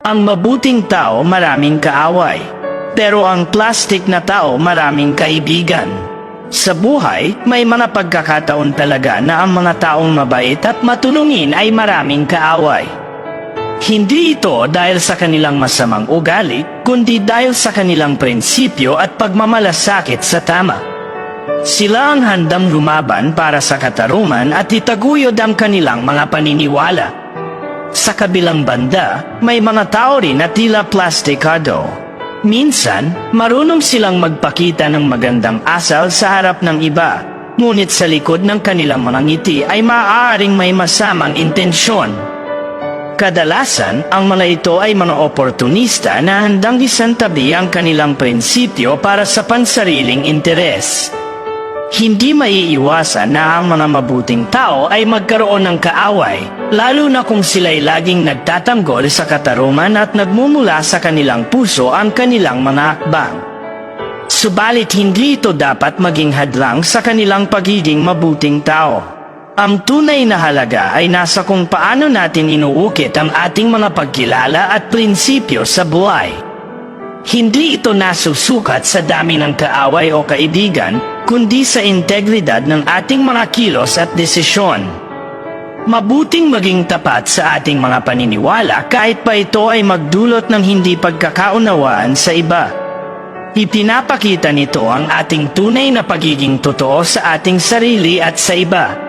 Ang mabuting tao maraming kaaway, pero ang plastic na tao maraming kaibigan. Sa buhay, may mga pagkakataon talaga na ang mga taong mabait at matulungin ay maraming kaaway. Hindi ito dahil sa kanilang masamang ugali, kundi dahil sa kanilang prinsipyo at pagmamalasakit sa tama. Sila ang handang lumaban para sa katarungan at itaguyod ang kanilang mga paniniwala. Sa kabilang banda, may mga tao rin na tila plastikado. Minsan, marunong silang magpakita ng magandang asal sa harap ng iba, ngunit sa likod ng kanilang mga ngiti ay maaaring may masamang intensyon. Kadalasan, ang mga ito ay mga oportunista na handang isantabi ang kanilang prinsipyo para sa pansariling interes. Hindi maiiwasan na ang mga mabuting tao ay magkaroon ng kaaway, lalo na kung sila'y laging nagtatanggol sa katarungan at nagmumula sa kanilang puso ang kanilang mga hakbang. Subalit hindi ito dapat maging hadlang sa kanilang pagiging mabuting tao. Ang tunay na halaga ay nasa kung paano natin inuukit ang ating mga pagkilala at prinsipyo sa buhay. Hindi ito nasusukat sa dami ng kaaway o kaibigan, kundi sa integridad ng ating mga kilos at desisyon. Mabuting maging tapat sa ating mga paniniwala kahit pa ito ay magdulot ng hindi pagkakaunawaan sa iba. Ipinapakita nito ang ating tunay na pagiging totoo sa ating sarili at sa iba.